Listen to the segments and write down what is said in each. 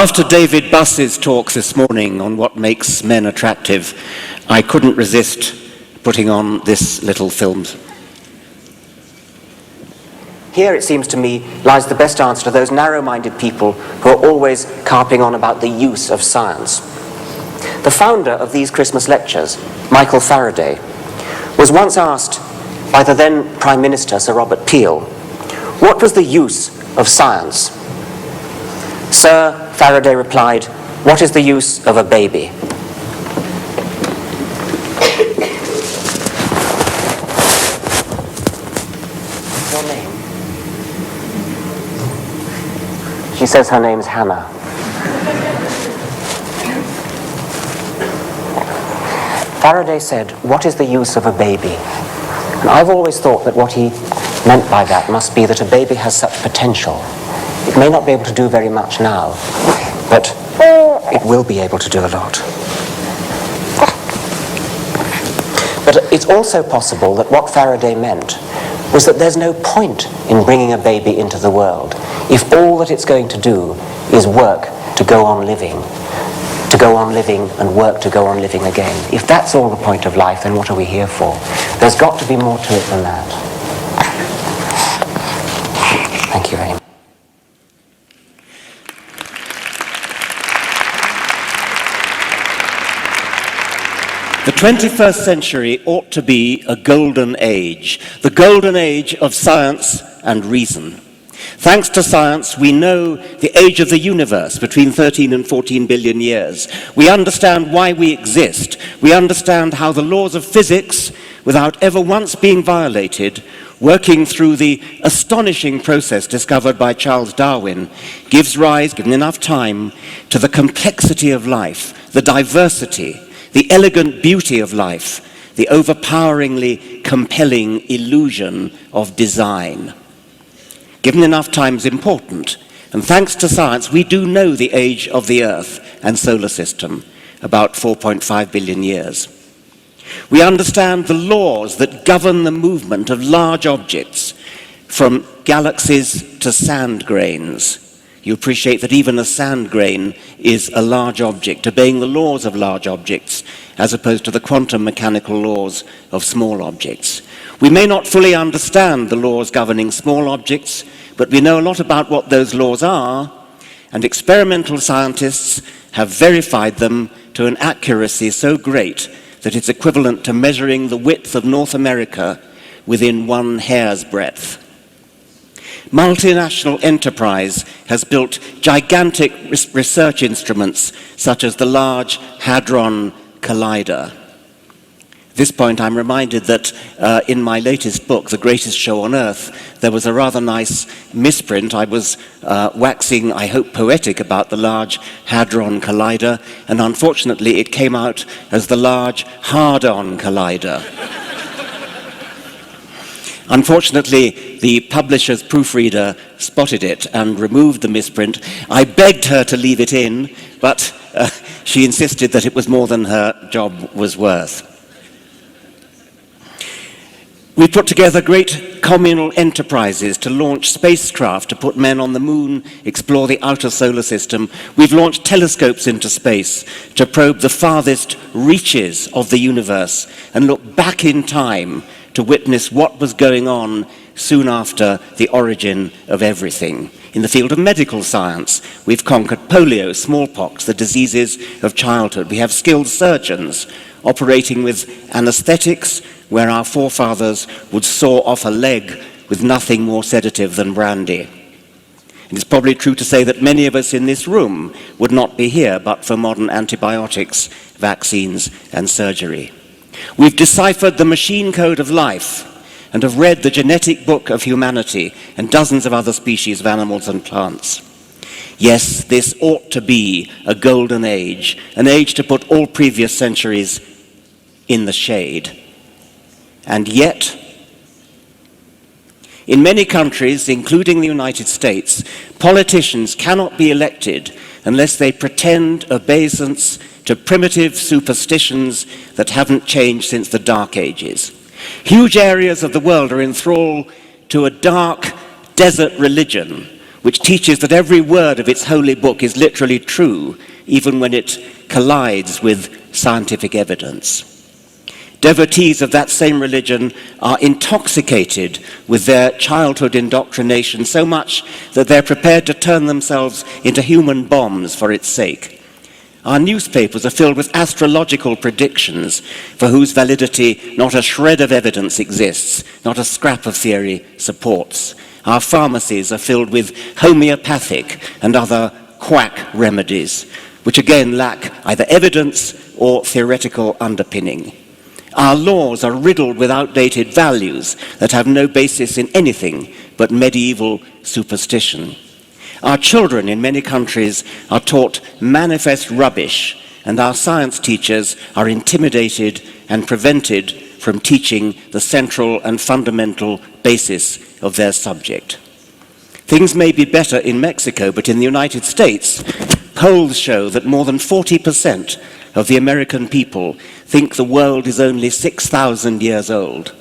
After David Buss's talk this morning on what makes men attractive, I couldn't resist putting on this little film. Here, it seems to me, lies the best answer to those narrow-minded people who are always carping on about the use of science. The founder of these Christmas lectures, Michael Faraday, was once asked by the then Prime Minister, Sir Robert Peel, what was the use of science? Sir Faraday replied, what is the use of a baby? Your name? She says her name's Hannah. Faraday said, what is the use of a baby? And I've always thought that what he meant by that must be that a baby has such potential. It may not be able to do very much now, but it will be able to do a lot. But it's also possible that what Faraday meant was that there's no point in bringing a baby into the world if all that it's going to do is work to go on living and work to go on living again. If that's all the point of life, then what are we here for? There's got to be more to it than that. Thank you very much. The 21st century ought to be a golden age, the golden age of science and reason. Thanks to science, we know the age of the universe, between 13 and 14 billion years. We understand why we exist. We understand how the laws of physics, without ever once being violated, working through the astonishing process discovered by Charles Darwin, gives rise, given enough time, to the complexity of life, the diversity, the elegant beauty of life, the overpoweringly compelling illusion of design. Given enough time is important, and thanks to science, we do know the age of the Earth and solar system, about 4.5 billion years. We understand the laws that govern the movement of large objects, from galaxies to sand grains. You appreciate that even a sand grain is a large object, obeying the laws of large objects, as opposed to the quantum mechanical laws of small objects. We may not fully understand the laws governing small objects, but we know a lot about what those laws are, and experimental scientists have verified them to an accuracy so great that it's equivalent to measuring the width of North America within one hair's breadth. Multinational enterprise has built gigantic research instruments such as the Large Hadron Collider. At this point, I'm reminded that in my latest book, The Greatest Show on Earth, there was a rather nice misprint. I was waxing, I hope, poetic about the Large Hadron Collider, and unfortunately it came out as the Large Hard-On Collider. Unfortunately, the publisher's proofreader spotted it and removed the misprint. I begged her to leave it in, but she insisted that it was more than her job was worth. We put together great communal enterprises to launch spacecraft to put men on the moon, explore the outer solar system. We've launched telescopes into space to probe the farthest reaches of the universe and look back in time to witness what was going on soon after the origin of everything. In the field of medical science, we've conquered polio, smallpox, the diseases of childhood. We have skilled surgeons operating with anesthetics, where our forefathers would saw off a leg with nothing more sedative than brandy. And it's probably true to say that many of us in this room would not be here but for modern antibiotics, vaccines, and surgery. We've deciphered the machine code of life and have read the genetic book of humanity and dozens of other species of animals and plants. Yes, this ought to be a golden age, an age to put all previous centuries in the shade. And yet, in many countries, including the United States, politicians cannot be elected unless they pretend obeisance to primitive superstitions that haven't changed since the Dark Ages. Huge areas of the world are in thrall to a dark desert religion, which teaches that every word of its holy book is literally true, even when it collides with scientific evidence. Devotees of that same religion are intoxicated with their childhood indoctrination so much that they're prepared to turn themselves into human bombs for its sake. Our newspapers are filled with astrological predictions for whose validity not a shred of evidence exists, not a scrap of theory supports. Our pharmacies are filled with homeopathic and other quack remedies, which again lack either evidence or theoretical underpinning. Our laws are riddled with outdated values that have no basis in anything but medieval superstition. Our children in many countries are taught manifest rubbish, and our science teachers are intimidated and prevented from teaching the central and fundamental basis of their subject. Things may be better in Mexico, but in the United States, polls show that more than 40% of the American people think the world is only 6,000 years old.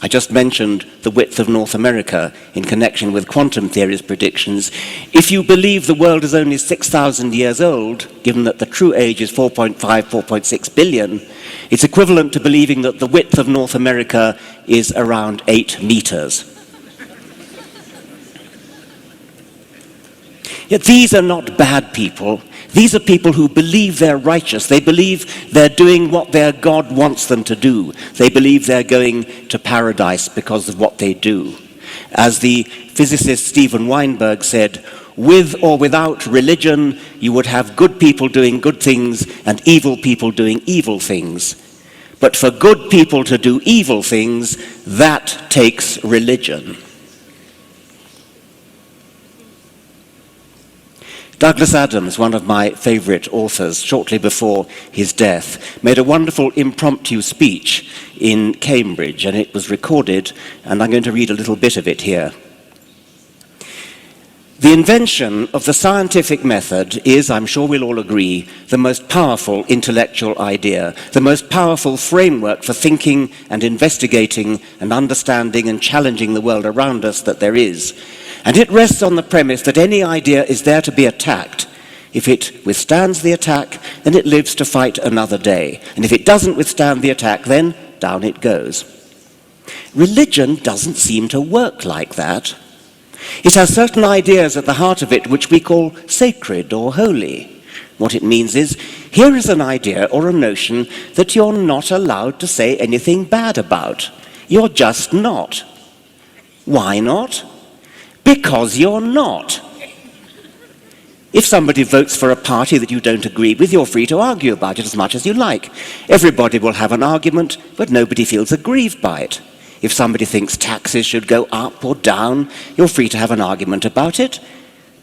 I just mentioned the width of North America in connection with quantum theory's predictions. If you believe the world is only 6,000 years old, given that the true age is 4.5, 4.6 billion, it's equivalent to believing that the width of North America is around 8 meters. Yet these are not bad people. These are people who believe they're righteous. They believe they're doing what their God wants them to do. They believe they're going to paradise because of what they do. As the physicist Steven Weinberg said, with or without religion, you would have good people doing good things and evil people doing evil things. But for good people to do evil things, that takes religion. Douglas Adams, one of my favorite authors, shortly before his death, made a wonderful impromptu speech in Cambridge, and it was recorded, and I'm going to read a little bit of it here. The invention of the scientific method is, I'm sure we'll all agree, the most powerful intellectual idea, the most powerful framework for thinking and investigating and understanding and challenging the world around us that there is. And it rests on the premise that any idea is there to be attacked. If it withstands the attack, then it lives to fight another day. And if it doesn't withstand the attack, then down it goes. Religion doesn't seem to work like that. It has certain ideas at the heart of it which we call sacred or holy. What it means is, here is an idea or a notion that you're not allowed to say anything bad about. You're just not. Why not? Because you're not. If somebody votes for a party that you don't agree with, you're free to argue about it as much as you like. Everybody will have an argument, but nobody feels aggrieved by it. If somebody thinks taxes should go up or down, you're free to have an argument about it.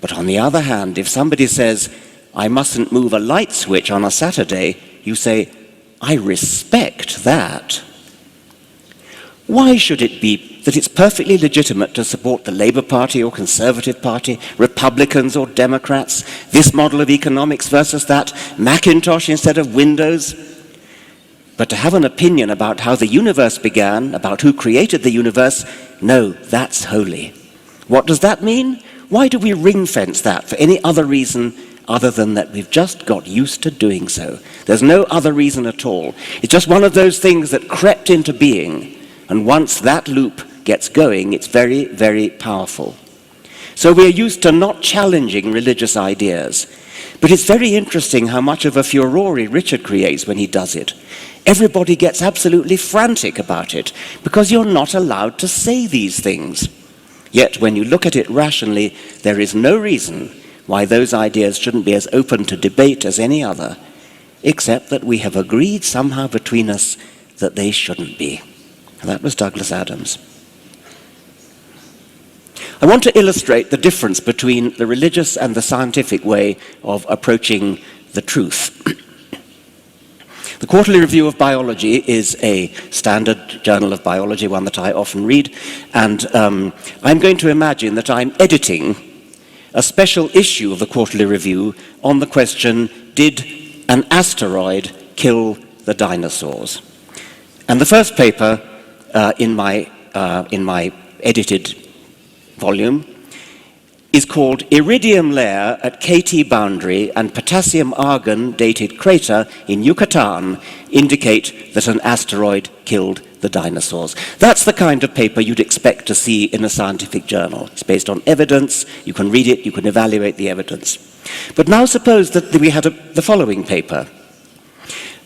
But on the other hand, if somebody says, I mustn't move a light switch on a Saturday, you say, I respect that. Why should it be that it's perfectly legitimate to support the Labour Party or Conservative Party, Republicans or Democrats, this model of economics versus that, Macintosh instead of Windows? But to have an opinion about how the universe began, about who created the universe, no, that's holy. What does that mean? Why do we ring-fence that for any other reason other than that we've just got used to doing so? There's no other reason at all. It's just one of those things that crept into being. And once that loop gets going, it's very, very powerful. So we're used to not challenging religious ideas. But it's very interesting how much of a furore Richard creates when he does it. Everybody gets absolutely frantic about it because you're not allowed to say these things. Yet when you look at it rationally, there is no reason why those ideas shouldn't be as open to debate as any other, except that we have agreed somehow between us that they shouldn't be. And that was Douglas Adams. I want to illustrate the difference between the religious and the scientific way of approaching the truth. The Quarterly Review of Biology is a standard journal of biology, one that I often read, and I'm going to imagine that I'm editing a special issue of the Quarterly Review on the question, did an asteroid kill the dinosaurs? And the first paper in my edited volume is called iridium layer at KT boundary and potassium argon dated crater in Yucatan indicate that an asteroid killed the dinosaurs. That's the kind of paper you'd expect to see in a scientific journal. It's based on evidence, you can read it, you can evaluate the evidence. But now suppose that we had the following paper.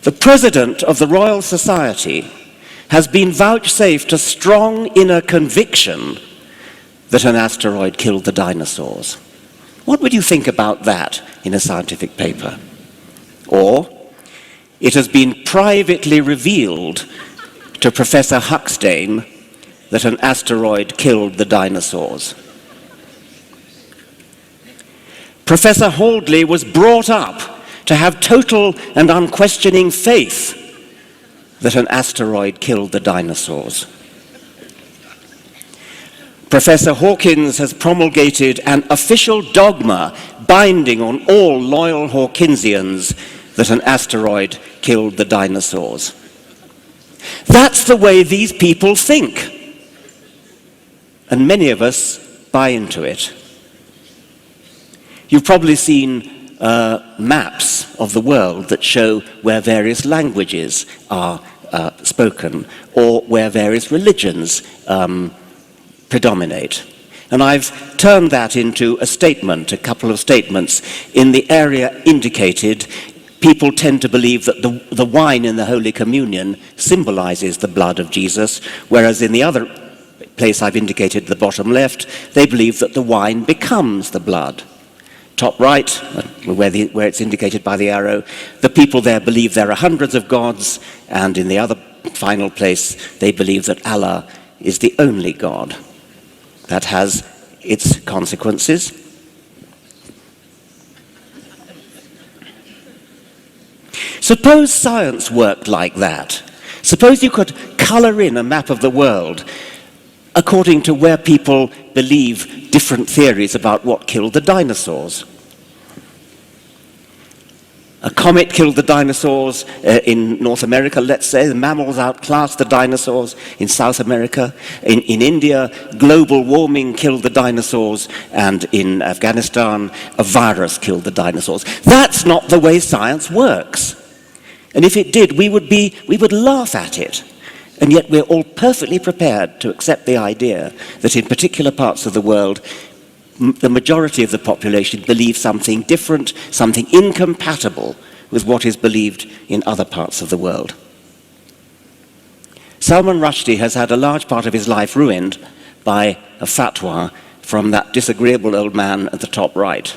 The President of the Royal Society has been vouchsafed a strong inner conviction that an asteroid killed the dinosaurs. What would you think about that in a scientific paper? Or, it has been privately revealed to Professor Huxtane that an asteroid killed the dinosaurs. Professor Haldley was brought up to have total and unquestioning faith that an asteroid killed the dinosaurs. Professor Hawkins has promulgated an official dogma binding on all loyal Hawkinsians that an asteroid killed the dinosaurs. That's the way these people think. And many of us buy into it. You've probably seen maps of the world that show where various languages are spoken or where various religions predominate. And I've turned that into a statement, a couple of statements. In the area indicated, people tend to believe that the wine in the Holy Communion symbolizes the blood of Jesus, whereas in the other place I've indicated, the bottom left, they believe that the wine becomes the blood. Top right, where it's indicated by the arrow, the people there believe there are hundreds of gods, and in the other final place, they believe that Allah is the only God. That has its consequences. Suppose science worked like that. Suppose you could color in a map of the world according to where people believe different theories about what killed the dinosaurs. A comet killed the dinosaurs in North America, let's say. The mammals outclassed the dinosaurs in South America. In India, global warming killed the dinosaurs. And in Afghanistan, a virus killed the dinosaurs. That's not the way science works. And if it did, we would laugh at it. And yet we're all perfectly prepared to accept the idea that in particular parts of the world, the majority of the population believe something different, something incompatible with what is believed in other parts of the world. Salman Rushdie has had a large part of his life ruined by a fatwa from that disagreeable old man at the top right.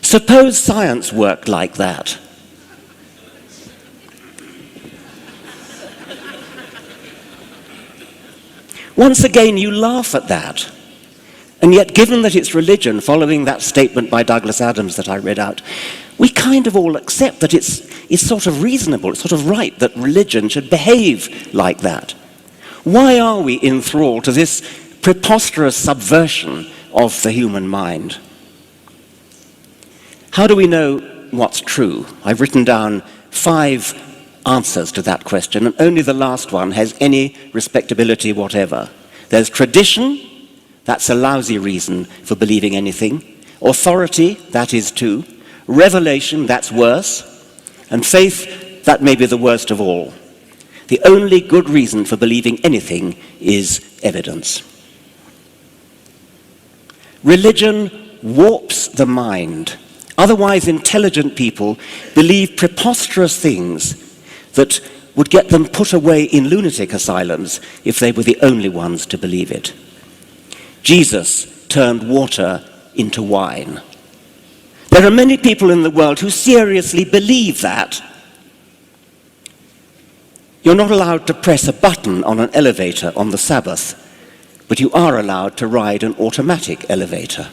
Suppose science worked like that. Once again, you laugh at that. And yet, given that it's religion, following that statement by Douglas Adams that I read out, we kind of all accept that it's sort of reasonable, it's sort of right that religion should behave like that. Why are we enthralled to this preposterous subversion of the human mind? How do we know what's true? I've written down 5 answers to that question, and only the last one has any respectability whatever. There's tradition. That's a lousy reason for believing anything. Authority, that is too. Revelation, that's worse. And faith, that may be the worst of all. The only good reason for believing anything is evidence. Religion warps the mind. Otherwise intelligent people believe preposterous things that would get them put away in lunatic asylums if they were the only ones to believe it. Jesus turned water into wine. There are many people in the world who seriously believe that. You're not allowed to press a button on an elevator on the Sabbath, but you are allowed to ride an automatic elevator.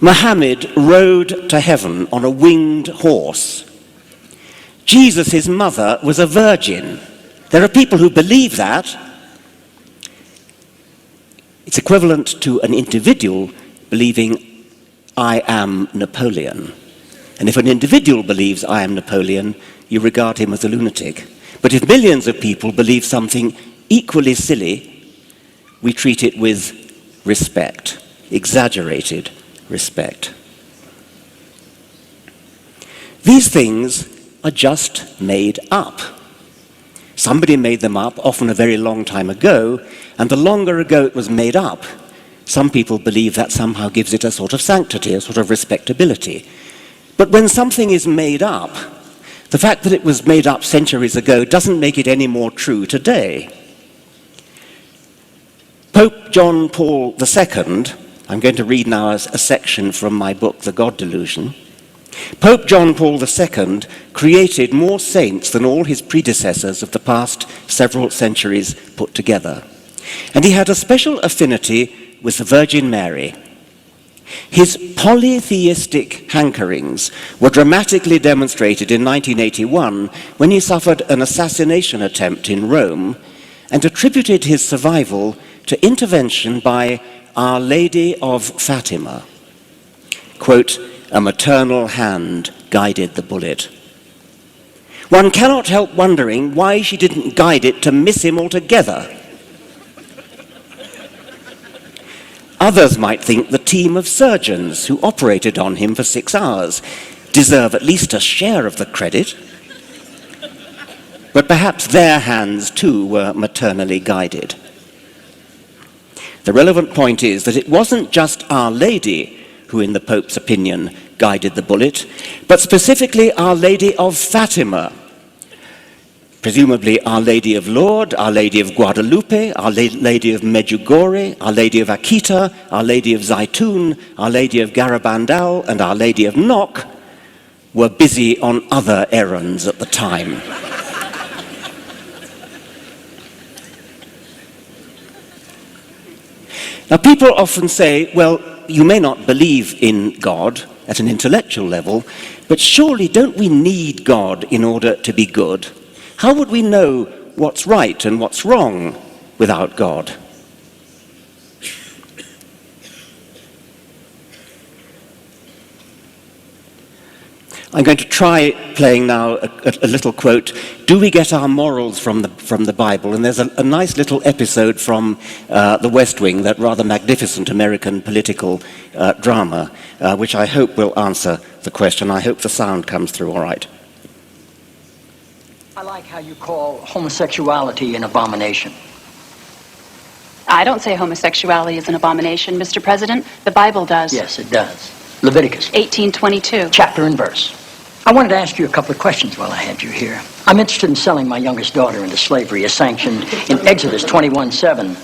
Muhammad rode to heaven on a winged horse. Jesus, his mother, was a virgin. There are people who believe that. It's equivalent to an individual believing, I am Napoleon. And if an individual believes, I am Napoleon, you regard him as a lunatic. But if millions of people believe something equally silly, we treat it with respect. exaggerated respect. These things are just made up. Somebody made them up, often a very long time ago, and the longer ago it was made up, some people believe that somehow gives it a sort of sanctity, a sort of respectability. But when something is made up, the fact that it was made up centuries ago doesn't make it any more true today. Pope John Paul II, I'm going to read now a section from my book, The God Delusion. Pope John Paul II created more saints than all his predecessors of the past several centuries put together. And he had a special affinity with the Virgin Mary. His polytheistic hankerings were dramatically demonstrated in 1981 when he suffered an assassination attempt in Rome and attributed his survival to intervention by Our Lady of Fatima. Quote, "A maternal hand guided the bullet." One cannot help wondering why she didn't guide it to miss him altogether. Others might think the team of surgeons who operated on him for 6 hours deserve at least a share of the credit. But perhaps their hands too were maternally guided. The relevant point is that it wasn't just Our Lady who, in the Pope's opinion, guided the bullet, but specifically Our Lady of Fatima. Presumably Our Lady of Lourdes, Our Lady of Guadalupe, Our Lady of Medjugorje, Our Lady of Akita, Our Lady of Zaitun, Our Lady of Garabandal, and Our Lady of Nok were busy on other errands at the time. Now, people often say, well, you may not believe in God at an intellectual level, but surely don't we need God in order to be good? How would we know what's right and what's wrong without God? I'm going to try playing now a little quote. Do we get our morals from the Bible? And there's a nice little episode from The West Wing, that rather magnificent American political drama, which I hope will answer the question. I hope the sound comes through all right. I like how you call homosexuality an abomination. I don't say homosexuality is an abomination, Mr. President. The Bible does. Yes, it does. Leviticus 18:22. chapter and verse. I wanted to ask you a couple of questions while I had you here. I'm interested in selling my youngest daughter into slavery, as sanctioned in Exodus 21:7.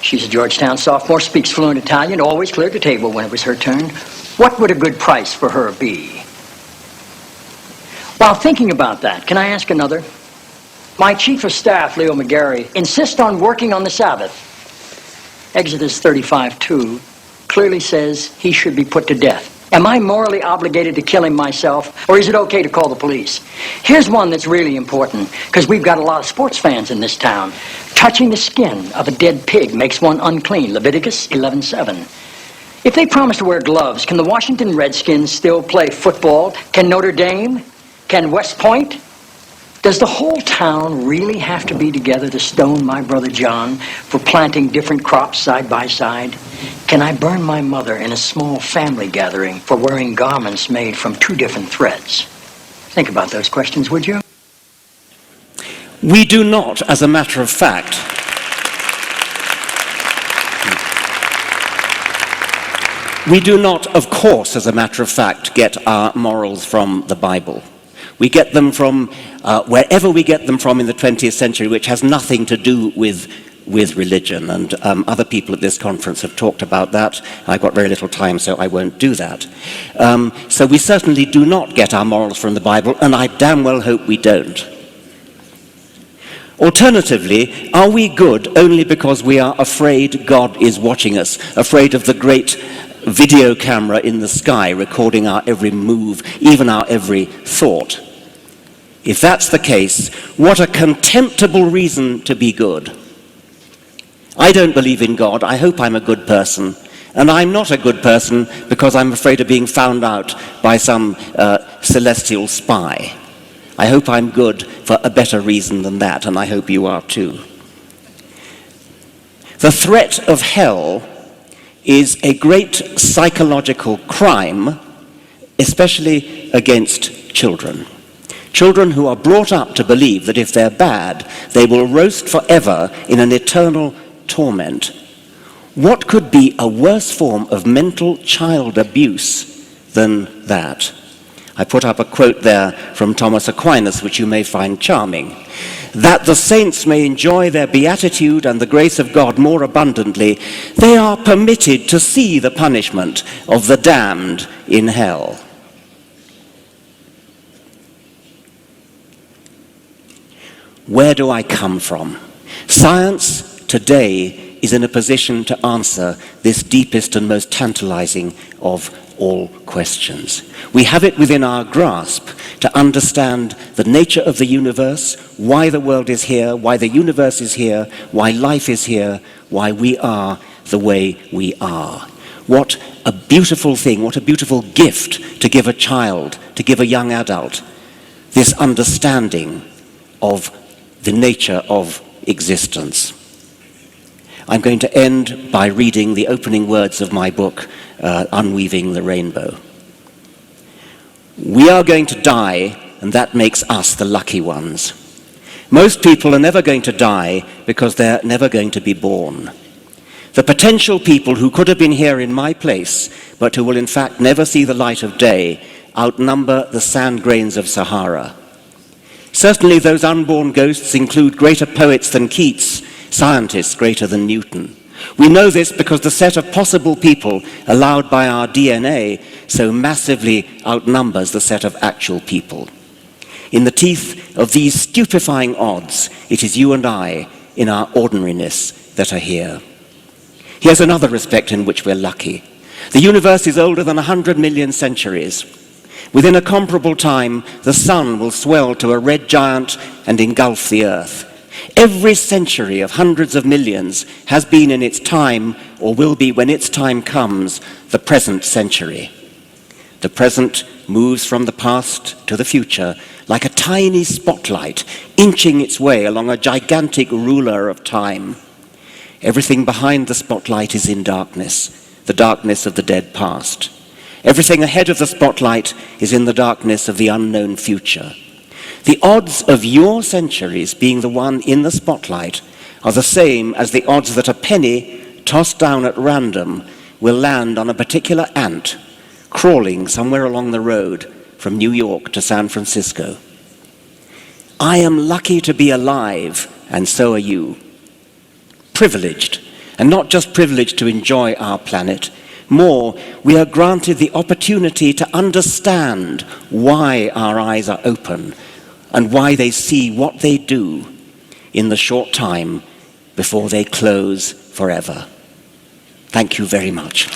She's a Georgetown sophomore, speaks fluent Italian, always cleared the table when it was her turn. What would a good price for her be? While thinking about that, can I ask another? My chief of staff, Leo McGarry, insists on working on the Sabbath. Exodus 35:2 clearly says he should be put to death. Am I morally obligated to kill him myself, or is it okay to call the police? Here's one that's really important, because we've got a lot of sports fans in this town. Touching the skin of a dead pig makes one unclean, Leviticus 11:7. If they promise to wear gloves, can the Washington Redskins still play football? Can Notre Dame? Can West Point? Does the whole town really have to be together to stone my brother John for planting different crops side by side? Can I burn my mother in a small family gathering for wearing garments made from 2 different threads? Think about those questions, would you? We do not, as a matter of fact, we do not, of course, as a matter of fact, get our morals from the Bible. We get them from wherever we get them from in the 20th century, which has nothing to do with religion. And other people at this conference have talked about that. I've got very little time, so I won't do that. So we certainly do not get our morals from the Bible, and I damn well hope we don't. Alternatively, are we good only because we are afraid God is watching us, afraid of the great video camera in the sky recording our every move, even our every thought? If that's the case, what a contemptible reason to be good. I don't believe in God. I hope I'm a good person. And I'm not a good person because I'm afraid of being found out by some celestial spy. I hope I'm good for a better reason than that, and I hope you are too. The threat of hell is a great psychological crime, especially against children. Children who are brought up to believe that if they're bad, they will roast forever in an eternal torment. What could be a worse form of mental child abuse than that? I put up a quote there from Thomas Aquinas, which you may find charming. That the saints may enjoy their beatitude and the grace of God more abundantly, they are permitted to see the punishment of the damned in hell. Where do I come from? Science today is in a position to answer this deepest and most tantalizing of all questions. We have it within our grasp to understand the nature of the universe, why the world is here, why the universe is here, why life is here, why we are the way we are. What a beautiful thing, what a beautiful gift to give a child, to give a young adult, this understanding of the nature of existence. I'm going to end by reading the opening words of my book, Unweaving the Rainbow. We are going to die, and that makes us the lucky ones. Most people are never going to die because they're never going to be born. The potential people who could have been here in my place, but who will in fact never see the light of day, outnumber the sand grains of Sahara. Certainly those unborn ghosts include greater poets than Keats, scientists greater than Newton. We know this because the set of possible people allowed by our DNA so massively outnumbers the set of actual people. In the teeth of these stupefying odds, it is you and I, in our ordinariness, that are here. Here's another respect in which we're lucky. The universe is older than 100 million centuries. Within a comparable time, the sun will swell to a red giant and engulf the earth. Every century of hundreds of millions has been in its time, or will be when its time comes, the present century. The present moves from the past to the future like a tiny spotlight inching its way along a gigantic ruler of time. Everything behind the spotlight is in darkness, the darkness of the dead past. Everything ahead of the spotlight is in the darkness of the unknown future. The odds of your centuries being the one in the spotlight are the same as the odds that a penny tossed down at random will land on a particular ant crawling somewhere along the road from New York to San Francisco. I am lucky to be alive, and so are you. Privileged, and not just privileged to enjoy our planet. More, we are granted the opportunity to understand why our eyes are open and why they see what they do in the short time before they close forever. Thank you very much.